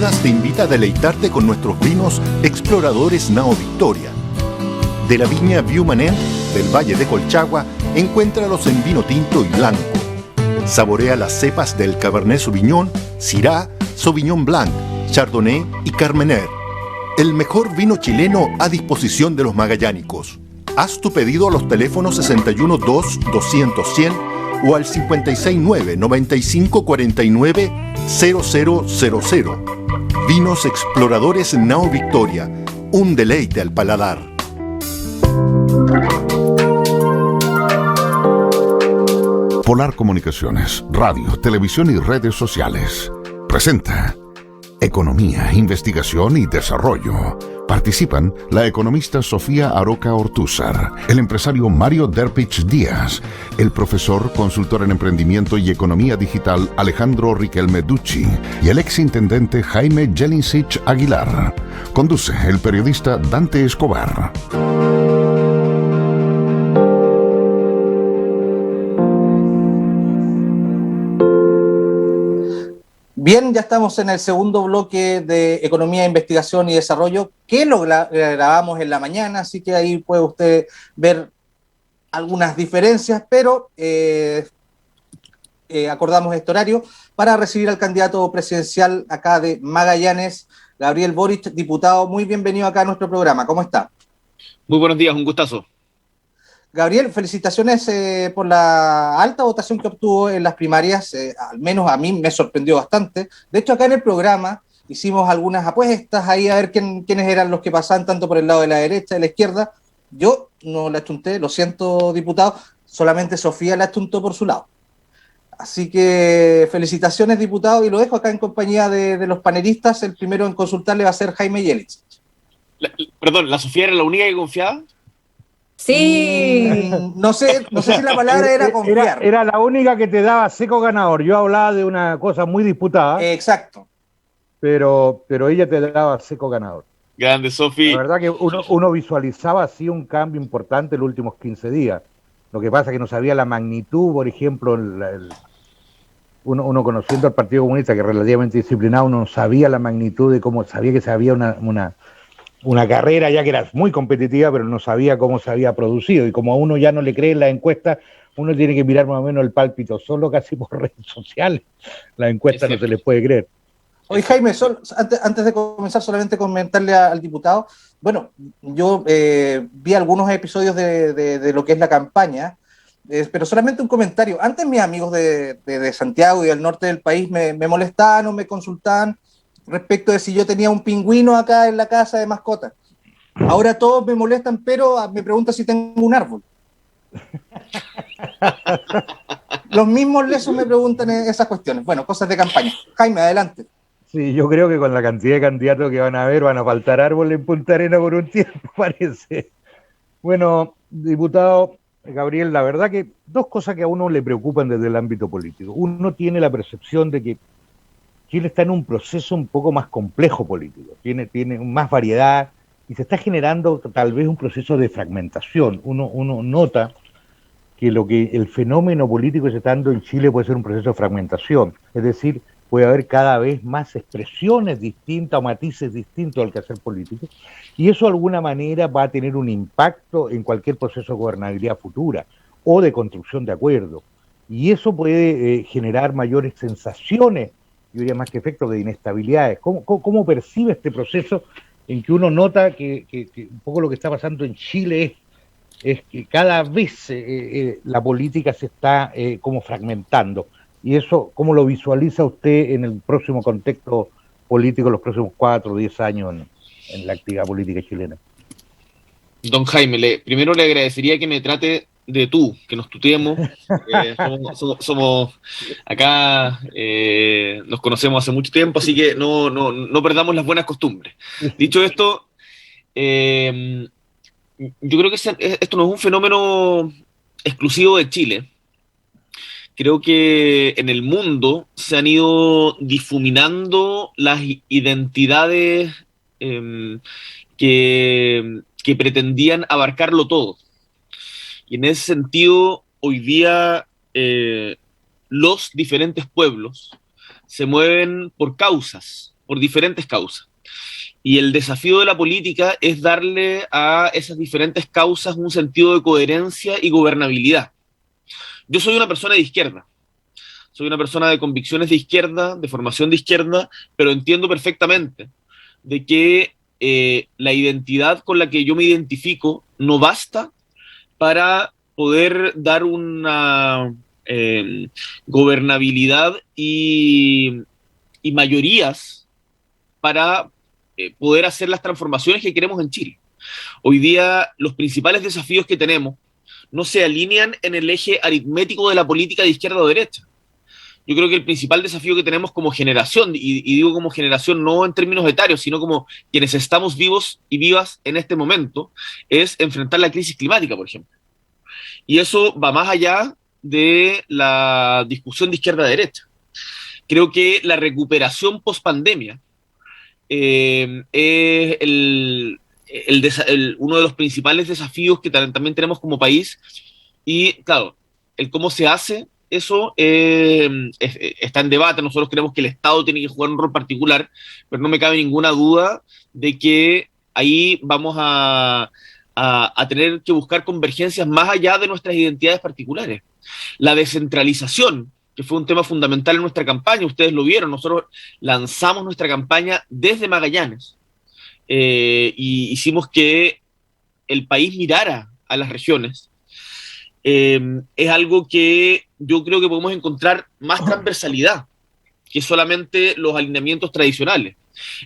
Bebidas te invita a deleitarte con nuestros vinos Exploradores Nao Victoria. De la viña Viumanen del Valle de Colchagua, encuéntralos en vino tinto y blanco. Saborea las cepas del Cabernet Sauvignon, Syrah, Sauvignon Blanc, Chardonnay y Carmener. El mejor vino chileno a disposición de los magallánicos. Haz tu pedido a los teléfonos 61 2 200 100 o al 569 95 49 0000. Vinos Exploradores Nao Victoria, un deleite al paladar. Polar Comunicaciones, radio, televisión y redes sociales presenta Economía, Investigación y Desarrollo. Participan la economista Sofía Aroca Ortúzar, el empresario Mario Derpich Díaz, el profesor, consultor en emprendimiento y economía digital Alejandro Riquelme Ducci y el exintendente Jaime Jelincic Aguilar. Conduce el periodista Dante Escobar. Bien, ya estamos en el segundo bloque de Economía, Investigación y Desarrollo, que lo grabamos en la mañana, así que ahí puede usted ver algunas diferencias, pero acordamos este horario para recibir al candidato presidencial acá de Magallanes, Gabriel Boric, diputado. Muy bienvenido acá a nuestro programa. ¿Cómo está? Muy buenos días, un gustazo. Gabriel, felicitaciones por la alta votación que obtuvo en las primarias, al menos a mí me sorprendió bastante. De hecho, acá en el programa hicimos algunas apuestas ahí a ver quiénes eran los que pasaban tanto por el lado de la derecha, de la izquierda. Yo no la achunté, lo siento, diputado, solamente Sofía la achuntó por su lado. Así que felicitaciones, diputado, y lo dejo acá en compañía de los panelistas. El primero en consultarle va a ser Jaime Jelic. Perdón, ¿la Sofía era la única que confiaba? Sí. No sé si la palabra era confiar. Era la única que te daba seco ganador. Yo hablaba de una cosa muy disputada. Exacto. Pero ella te daba seco ganador. Grande, Sofi. La verdad que uno visualizaba así un cambio importante en los últimos 15 días. Lo que pasa es que no sabía la magnitud, por ejemplo, uno conociendo al Partido Comunista, que es relativamente disciplinado, uno sabía la magnitud de cómo, sabía que se había una carrera ya que era muy competitiva, pero no sabía cómo se había producido. Y como a uno ya no le cree en la encuesta, uno tiene que mirar más o menos el pálpito solo casi por redes sociales. La encuesta no se les puede creer. Oye, Jaime, antes de comenzar, solamente comentarle al diputado. Bueno, yo vi algunos episodios de lo que es la campaña, pero solamente un comentario. Antes mis amigos de Santiago y del norte del país me molestaban o me consultaban respecto de si yo tenía un pingüino acá en la casa de mascota. Ahora todos me molestan, pero me preguntan si tengo un árbol. Los mismos lesos me preguntan esas cuestiones. Bueno, cosas de campaña. Jaime, adelante. Sí, yo creo que con la cantidad de candidatos que van a haber, van a faltar árboles en Punta Arenas por un tiempo, parece. Bueno, diputado Gabriel, la verdad que dos cosas que a uno le preocupan desde el ámbito político. Uno tiene la percepción de que Chile está en un proceso un poco más complejo político, tiene más variedad y se está generando tal vez un proceso de fragmentación. Uno nota que el fenómeno político que se está dando en Chile puede ser un proceso de fragmentación, es decir, puede haber cada vez más expresiones distintas o matices distintos al quehacer político, y eso de alguna manera va a tener un impacto en cualquier proceso de gobernabilidad futura o de construcción de acuerdos, y eso puede generar mayores sensaciones, yo diría más que efectos de inestabilidades. ¿Cómo percibe este proceso en que uno nota que un poco lo que está pasando en Chile es que cada vez la política se está como fragmentando? Y eso, ¿cómo lo visualiza usted en el próximo contexto político, los próximos 4 o 10 años en la actividad política chilena? Don Jaime, primero le agradecería que me trate de tú, que nos tuteemos. Somos acá, nos conocemos hace mucho tiempo, así que no perdamos las buenas costumbres. Dicho esto, yo creo que esto no es un fenómeno exclusivo de Chile. Creo que en el mundo se han ido difuminando las identidades que pretendían abarcarlo todo. Y en ese sentido, hoy día los diferentes pueblos se mueven por causas por diferentes causas. Y el desafío de la política es darle a esas diferentes causas un sentido de coherencia y gobernabilidad. Yo soy una persona de izquierda, soy una persona de convicciones de izquierda, de formación de izquierda, pero entiendo perfectamente de que la identidad con la que yo me identifico no basta para poder dar una gobernabilidad y mayorías para poder hacer las transformaciones que queremos en Chile. Hoy día los principales desafíos que tenemos no se alinean en el eje aritmético de la política de izquierda o derecha. Yo creo que el principal desafío que tenemos como generación, y digo como generación no en términos etarios, sino como quienes estamos vivos y vivas en este momento, es enfrentar la crisis climática, por ejemplo. Y eso va más allá de la discusión de izquierda-derecha. Creo que la recuperación post-pandemia es uno de los principales desafíos que también tenemos como país. Y claro, el cómo se hace eso está en debate. Nosotros creemos que el Estado tiene que jugar un rol particular, pero no me cabe ninguna duda de que ahí vamos a tener que buscar convergencias más allá de nuestras identidades particulares. La descentralización, que fue un tema fundamental en nuestra campaña, ustedes lo vieron, nosotros lanzamos nuestra campaña desde Magallanes y hicimos que el país mirara a las regiones. Es algo que yo creo que podemos encontrar más transversalidad que solamente los alineamientos tradicionales.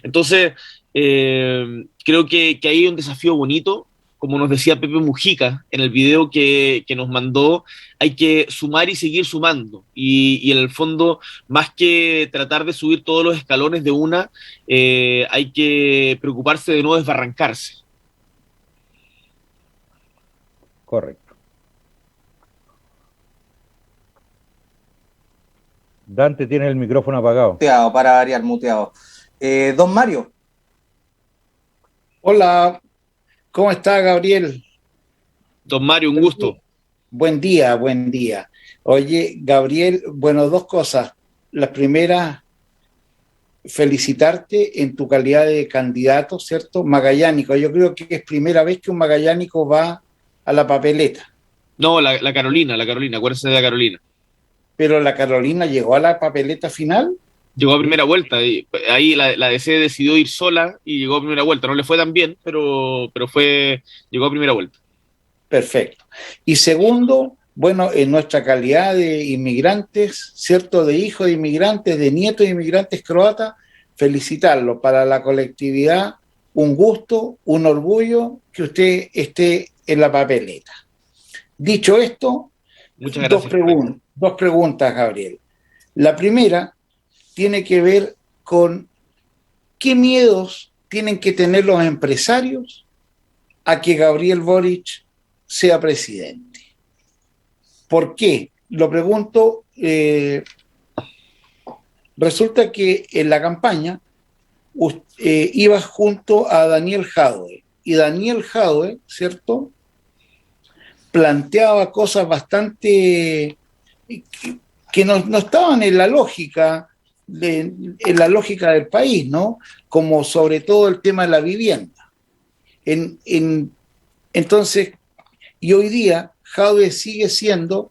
Entonces, creo que ahí hay un desafío bonito. Como nos decía Pepe Mujica en el video que nos mandó, hay que sumar y seguir sumando. Y en el fondo, más que tratar de subir todos los escalones de una, hay que preocuparse de no desbarrancarse. Correcto. Dante tiene el micrófono apagado. Muteado, para variar, muteado. Don Mario. Hola, ¿cómo está, Gabriel? Don Mario, un gusto. Buen día, buen día. Oye, Gabriel, bueno, dos cosas. La primera, felicitarte en tu calidad de candidato, ¿cierto? Magallánico. Yo creo que es primera vez que un magallánico va a la papeleta. No, la Carolina, acuérdense de la Carolina. Pero la Carolina llegó a la papeleta final. Llegó a primera vuelta, y ahí la DC decidió ir sola y llegó a primera vuelta. No le fue tan bien, pero llegó a primera vuelta. Perfecto. Y segundo, bueno, en nuestra calidad de inmigrantes, ¿cierto? De hijos de inmigrantes, de nietos de inmigrantes croatas, felicitarlo. Para la colectividad, un gusto, un orgullo que usted esté en la papeleta. Dicho esto, muchas gracias. Dos preguntas, Gabriel. La primera tiene que ver con qué miedos tienen que tener los empresarios a que Gabriel Boric sea presidente. ¿Por qué? Lo pregunto, resulta que en la campaña iba junto a Daniel Jadwe, y Daniel Jadwe, ¿cierto?, planteaba cosas bastante que no estaban en la lógica del país, ¿no? Como sobre todo el tema de la vivienda. Entonces, y hoy día Jadwe sigue siendo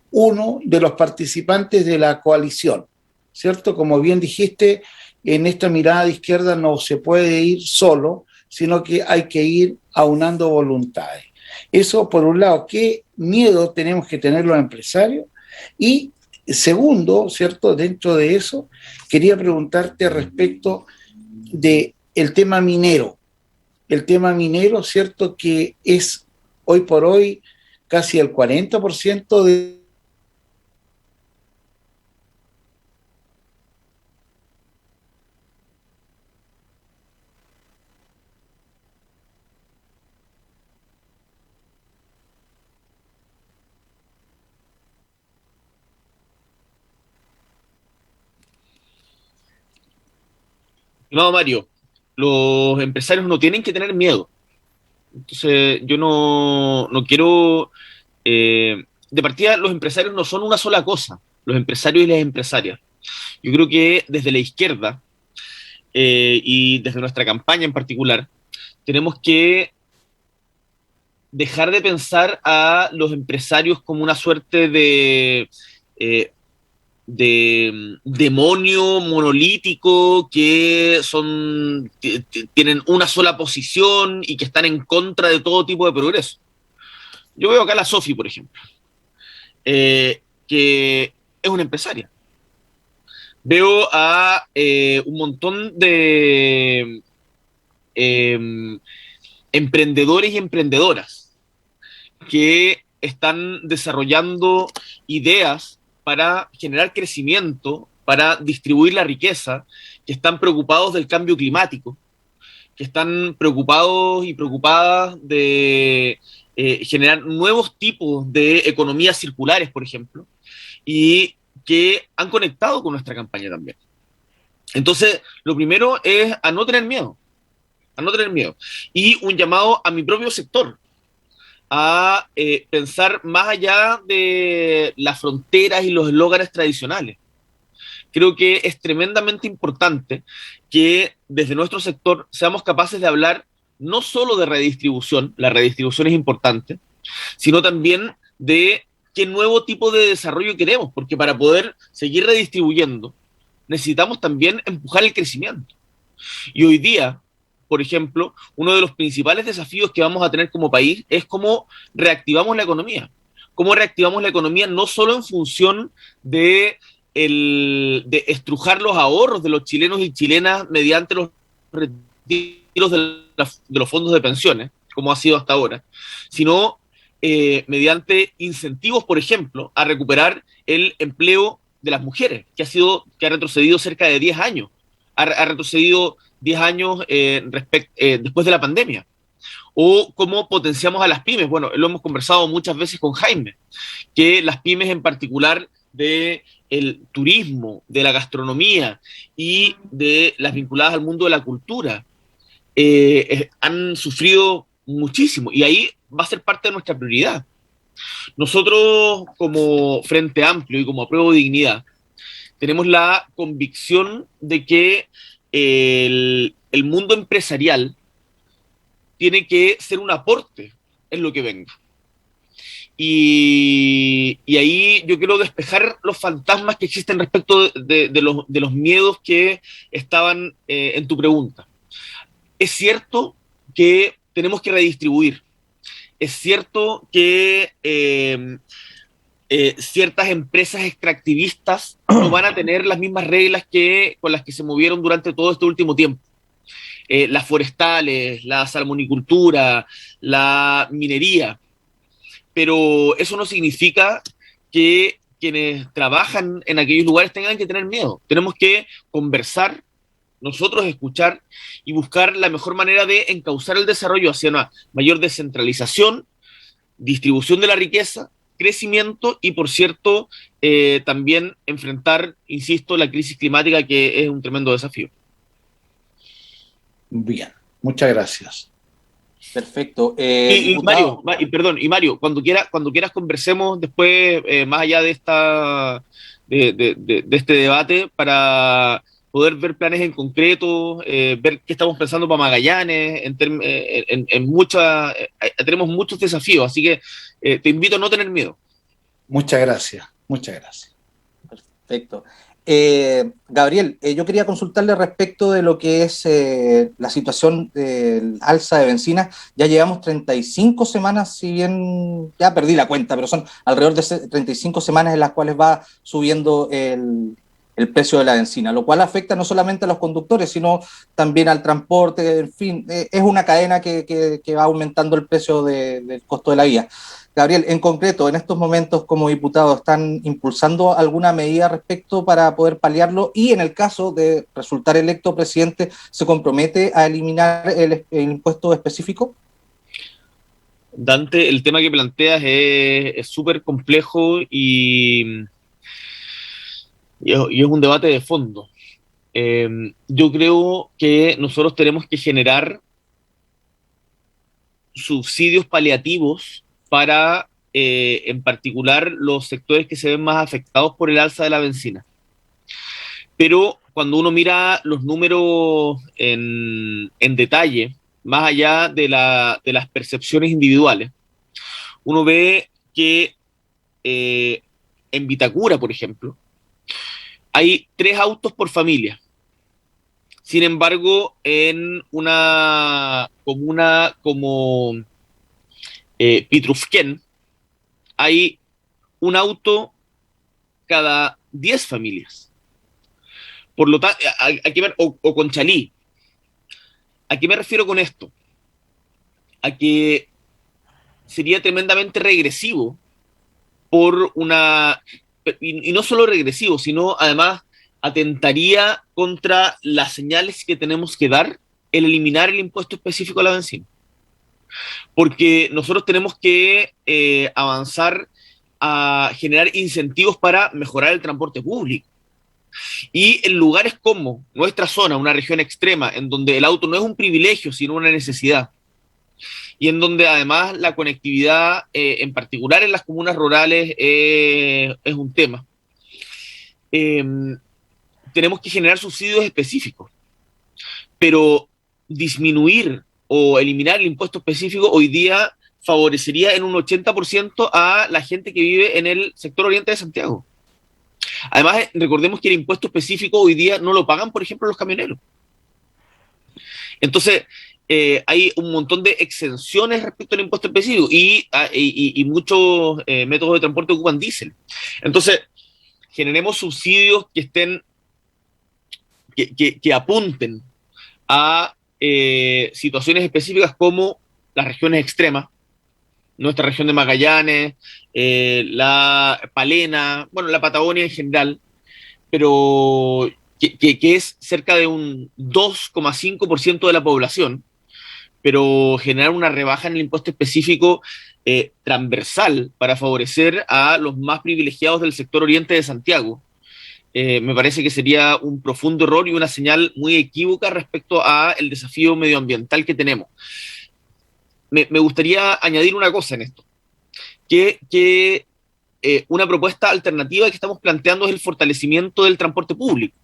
uno de los participantes de la coalición, ¿cierto? Como bien dijiste, en esta mirada de izquierda no se puede ir solo, sino que hay que ir aunando voluntades. Eso, por un lado, ¿qué miedo tenemos que tener los empresarios? Y segundo, ¿cierto? Dentro de eso, quería preguntarte respecto del tema minero. El tema minero, ¿cierto? Que es hoy por hoy casi el 40% de... No, Mario, los empresarios no tienen que tener miedo. Entonces, yo no quiero... de partida, los empresarios no son una sola cosa, los empresarios y las empresarias. Yo creo que desde la izquierda y desde nuestra campaña en particular, tenemos que dejar de pensar a los empresarios como una suerte de demonio monolítico que tienen una sola posición y que están en contra de todo tipo de progreso. Yo veo acá a la Sofi, por ejemplo, que es una empresaria. Veo a un montón de emprendedores y emprendedoras que están desarrollando ideas para generar crecimiento, para distribuir la riqueza, que están preocupados del cambio climático, que están preocupados y preocupadas de generar nuevos tipos de economías circulares, por ejemplo, y que han conectado con nuestra campaña también. Entonces, lo primero es a no tener miedo, y un llamado a mi propio sector, a pensar más allá de las fronteras y los eslóganes tradicionales. Creo que es tremendamente importante que desde nuestro sector seamos capaces de hablar no solo de redistribución, la redistribución es importante, sino también de qué nuevo tipo de desarrollo queremos, porque para poder seguir redistribuyendo necesitamos también empujar el crecimiento. Y hoy día, por ejemplo, uno de los principales desafíos que vamos a tener como país es cómo reactivamos la economía. Cómo reactivamos la economía no solo en función de estrujar los ahorros de los chilenos y chilenas mediante los retiros de los fondos de pensiones, como ha sido hasta ahora, sino mediante incentivos, por ejemplo, a recuperar el empleo de las mujeres, que ha retrocedido cerca de 10 años. Ha retrocedido 10 años después de la pandemia. O cómo potenciamos a las pymes. Bueno, lo hemos conversado muchas veces con Jaime, que las pymes en particular del turismo, de la gastronomía y de las vinculadas al mundo de la cultura han sufrido muchísimo, y ahí va a ser parte de nuestra prioridad. Nosotros, como Frente Amplio y como Apruebo Dignidad, tenemos la convicción de que el mundo empresarial tiene que ser un aporte en lo que venga. Y ahí yo quiero despejar los fantasmas que existen respecto de los miedos que estaban en tu pregunta. Es cierto que tenemos que redistribuir. Es cierto que ciertas empresas extractivistas no van a tener las mismas reglas con las que se movieron durante todo este último tiempo. Las forestales, la salmonicultura, la minería. Pero eso no significa que quienes trabajan en aquellos lugares tengan que tener miedo. Tenemos que conversar, nosotros escuchar y buscar la mejor manera de encauzar el desarrollo hacia una mayor descentralización, distribución de la riqueza, crecimiento y, por cierto, también enfrentar, insisto, la crisis climática, que es un tremendo desafío. Bien, muchas gracias. Perfecto. Mario, cuando quieras conversemos después, más allá de este debate, para poder ver planes en concreto, ver qué estamos pensando para Magallanes, tenemos muchos desafíos, así que te invito a no tener miedo. Muchas gracias. Perfecto. Gabriel, yo quería consultarle respecto de lo que es la situación del alza de bencina. Ya llevamos 35 semanas, si bien ya perdí la cuenta, pero son alrededor de 35 semanas en las cuales va subiendo el precio de la bencina, lo cual afecta no solamente a los conductores, sino también al transporte. En fin, es una cadena que va aumentando el precio del costo de la vida. Gabriel, en concreto, en estos momentos como diputado, ¿están impulsando alguna medida respecto para poder paliarlo? Y en el caso de resultar electo presidente, ¿se compromete a eliminar el impuesto específico? Dante, el tema que planteas es súper complejo y es un debate de fondo. Yo creo que nosotros tenemos que generar subsidios paliativos para, en particular, los sectores que se ven más afectados por el alza de la bencina. Pero cuando uno mira los números en detalle, más allá de las percepciones individuales, uno ve que en Vitacura, por ejemplo, hay 3 autos por familia. Sin embargo, en una comuna como Pitrufquén, hay un auto cada 10 familias. Por lo tanto, o Conchalí. ¿A qué me refiero con esto? A que sería tremendamente regresivo y no solo regresivo, sino además atentaría contra las señales que tenemos que dar el eliminar el impuesto específico a la benzina. Porque nosotros tenemos que avanzar a generar incentivos para mejorar el transporte público. Y en lugares como nuestra zona, una región extrema, en donde el auto no es un privilegio, sino una necesidad, y en donde además la conectividad, en particular en las comunas rurales, es un tema, tenemos que generar subsidios específicos. Pero disminuir o eliminar el impuesto específico hoy día favorecería en un 80% a la gente que vive en el sector oriente de Santiago. Además, recordemos que el impuesto específico hoy día no lo pagan, por ejemplo, los camioneros. Entonces, hay un montón de exenciones respecto al impuesto específico y muchos métodos de transporte ocupan diésel. Entonces, generemos subsidios que estén, que apunten a situaciones específicas como las regiones extremas, nuestra región de Magallanes, la Palena, bueno, la Patagonia en general, pero que es cerca de un 2,5% de la población, pero generar una rebaja en el impuesto específico transversal para favorecer a los más privilegiados del sector oriente de Santiago, me parece que sería un profundo error y una señal muy equívoca respecto a el desafío medioambiental que tenemos. Me gustaría añadir una cosa en esto, que una propuesta alternativa que estamos planteando es el fortalecimiento del transporte público.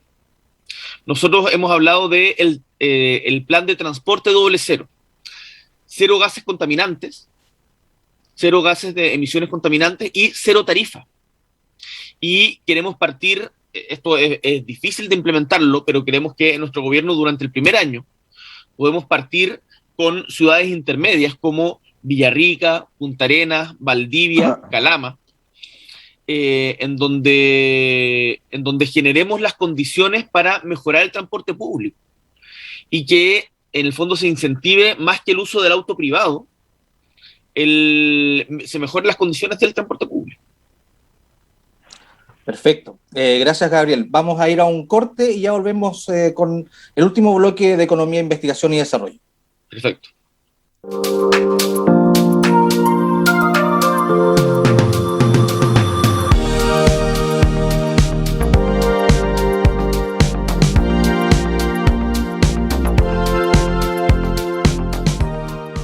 Nosotros hemos hablado de el plan de transporte doble cero. Cero gases contaminantes, cero gases de emisiones contaminantes y cero tarifa. Y queremos partir, esto es difícil de implementarlo, pero queremos que nuestro gobierno durante el primer año podemos partir con ciudades intermedias como Villarrica, Punta Arenas, Valdivia, Calama, en donde generemos las condiciones para mejorar el transporte público y que en el fondo se incentive más que el uso del auto privado, se mejoren las condiciones del transporte público. Perfecto. Gracias, Gabriel. Vamos a ir a un corte y ya volvemos con el último bloque de Economía, Investigación y Desarrollo. Perfecto.